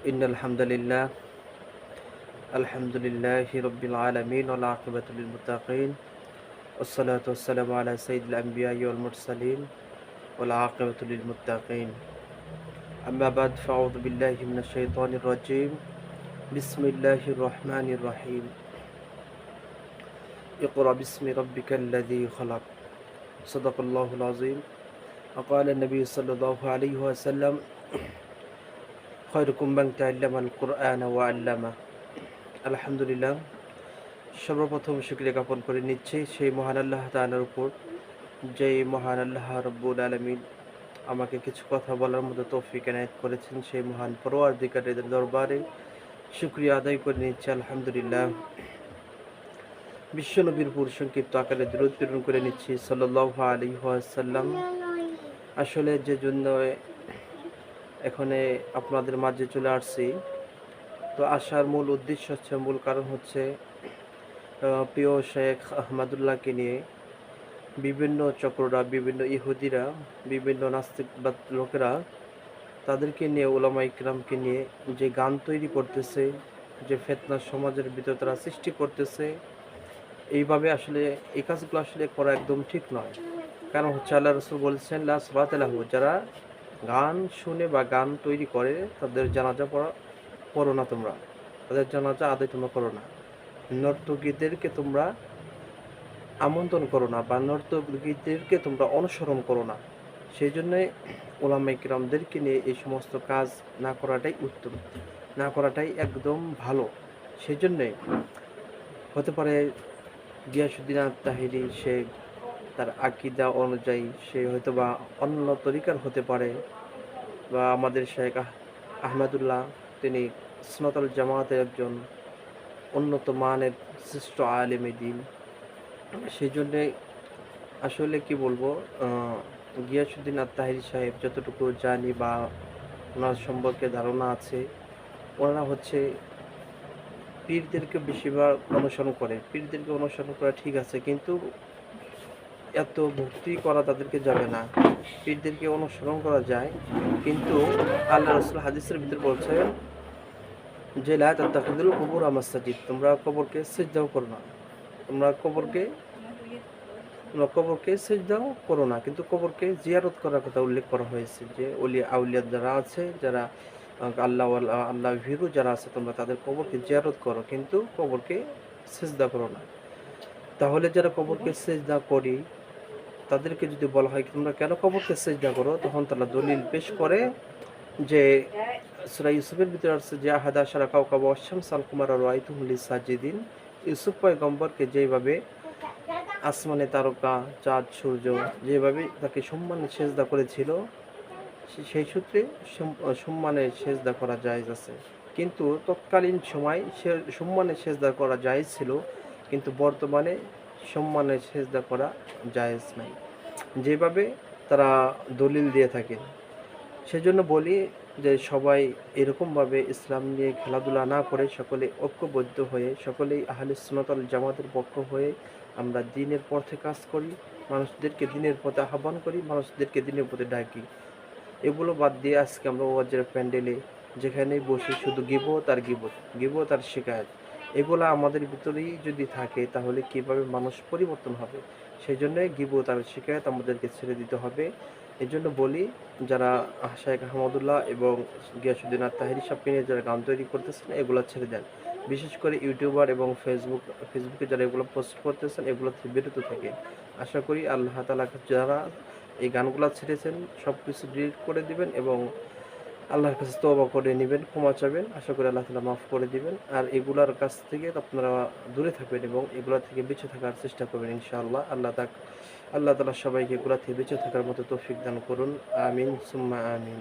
إن الحمد لله الحمد لله رب العالمين والعاقبة للمتقين والصلاة والسلام على سيد الأنبياء والمرسلين والعاقبة للمتقين أما بعد فأعوذ بالله من الشيطان الرجيم بسم الله الرحمن الرحيم اقرأ باسم ربك الذي خلق صدق الله العظيم وقال النبي صلى الله عليه وسلم خيركم من تعلم القرآن وعلمه আলহামদুলিল্লাহ। সর্বপ্রথম শুকরিয়া জ্ঞাপন করে নিচ্ছি সেই মহান আল্লাহ তাআলার উপর, যেই মহান আল্লাহ রব্বুল আলামিন আমাকে কিছু কথা বলার মতো তৌফিক এনায়েত করেছেন। সেই মহান পরওয়ারদিগারের দরবারে শুকরিয়া আদায় করে নিচ্ছি আলহামদুলিল্লাহ। বিশ্বনবীর উপর সংক্ষিপ্ত আকারে দরুদ প্রেরণ করে নিচ্ছি সাল্লাল্লাহু আলাইহি ওয়াসাল্লাম। আসলে যে জন্য এখানে আপনাদের মাঝে চলে আসছি, তো আসার মূল উদ্দেশ্য হচ্ছে, মূল কারণ হচ্ছে প্রিয় শেখ আহমদুল্লাহকে নিয়ে বিভিন্ন চক্ররা, বিভিন্ন ইহুদিরা, বিভিন্ন নাস্তিকবাদ লোকেরা তাদেরকে নিয়ে, ওলামা ইকরামকে নিয়ে যে গান তৈরি করতেছে, যে ফিতনা সমাজের ভিতর তারা সৃষ্টি করতেছে, এইভাবে আসলে এই কাজগুলো আসলে করা একদম ঠিক নয়। কারণ হচ্ছে আল্লাহ রাসূল বলেছেন লা সালাতা লাহু, যারা গান শুনে বা গান তৈরি করে তাদের জানাজা পড়ো না, তোমরা তাদের জানাজা আদায় তোমরা করো না। নর্তকীদেরকে তোমরা আমন্ত্রণ করো না বা নর্তকীদেরকে তোমরা অনুসরণ করো না। সেই জন্যে ওলামা ইকরামদেরকে নিয়ে এই সমস্ত কাজ না করাটাই উত্তম, না করাটাই একদম ভালো। সেই জন্যে হতে পারে গিয়াসউদ্দিন আত-তাহিরি, সে তার আকীদা অনুযায়ী সে হয়তো বা অন্য তরিকার হতে পারে, বা আমাদের শেখ আহমদুল্লাহ, তিনি সুন্নাতুল জামাতের একজন উন্নত মানের শ্রেষ্ঠ আলেমে দ্বীন। সেই জন্যে আসলে কি বলবো, গিয়াসউদ্দিন আত-তাহিরি সাহেব যতটুকু জানি বা ওনার সম্পর্কে ধারণা আছে, ওনারা হচ্ছে পীরদেরকে বেশিরভাগ অনুসরণ করে। পীরদেরকে অনুসরণ করা ঠিক আছে, কিন্তু এত ভক্তি করা তাদেরকে যাবে না। পীরদেরকে অনুসরণ করা যায়, কিন্তু আল্লাহ রাসূল হাদিসের ভিতর বলছেন যে লা তাত্তাখিযুল কুবুর মাসাজিদ, তোমরা কবরকে সিজদাও করো না, তোমরা কবরকে সিজদাও করো না। কিন্তু কবরকে জিয়ারত করার কথা উল্লেখ করা হয়েছে, যে ওলিয়া আউলিয়া যারা আছে, যারা আল্লাহ ভীরু যারা আছে, তোমরা তাদের কবরকে জিয়ারত করো, কিন্তু কবরকে সিজদা করো না। তাহলে যারা কবরকে সিজদা করি তাদেরকে যদি বলা হয় তোমরা কেন কবরকে সিজদা করো, তখন তারা দলিল পেশ করে যে সূরা ইউসুফের ভিতরে আছে যে আহাদা শারা কাওকাবা ওয়াশ-শামসা আল কুমারা রাআইতুহুম লিসাজিদিন। ইউসুফ পয়গম্বরকে যেভাবে আসমানে তারকা, চাঁদ, সূর্য যেভাবে তাকে সম্মানে সেজদা করেছিল, সেই সূত্রে সম্মানে সেজদা করা জায়েজ আছে। কিন্তু তৎকালীন সময় সে সম্মানে সেজদা করা জায়েজ ছিল, কিন্তু বর্তমানে সম্মানে সেজদা করা জায়েজ নাই, যেভাবে তারা দলিল দিয়ে থাকেন। সেজন্য বলি যে সবাই এরকমভাবে ইসলাম নিয়ে খেলাধুলা না করে সকলে ঐক্যবদ্ধ হয়ে, সকলেই আহলে সুন্নাত ওয়াল জামাতের পক্ষ হয়ে আমরা দ্বীনের পথে কাজ করি, মানুষদেরকে দ্বীনের পথে আহ্বান করি, মানুষদেরকে দ্বীনের পথে ডাকি। এগুলো বাদ দিয়ে আজকে আমরা ওয়াজের প্যান্ডেলে যেখানেই বসে শুধু গিবত আর শিকায়ত, এগুলো আমাদের ভিতরেই যদি থাকে তাহলে কিভাবে মানুষ পরিবর্তন হবে? সেই জন্য গিবত আর শিকায়ত আমাদেরকে ছেড়ে দিতে হবে। এই জন্য বলি, যারা শেখ আহমদুল্লাহ এবং গিয়াসউদ্দিন আত-তাহিরি সাহেবকে নিয়ে যারা গান তৈরি করতেছেন, এগুলো ছেড়ে দেন। বিশেষ করে ইউটিউবার এবং ফেসবুকে যারা এগুলো পোস্ট করতেছেন, এগুলো থেকে বিরত থাকে। আশা করি আল্লাহ তাআলা যারা এই গানগুলো ছেড়েছেন সব কিছু ডিলিট করে দিবেন এবং আল্লাহর কাছে তওবা করে নেবেন, ক্ষমা চাবেন। আশা করি আল্লাহ তাআলা মাফ করে দিবেন। আর এগুলার কাছ থেকে আপনারা দূরে থাকবেন এবং এগুলা থেকে বেঁচে থাকার চেষ্টা করবেন ইনশাআল্লাহ। আল্লাহ তাআলা সবাইকে এগুলা থেকে বেঁচে থাকার মতো তৌফিক দান করুন। আমিন সুম্মা আমিন।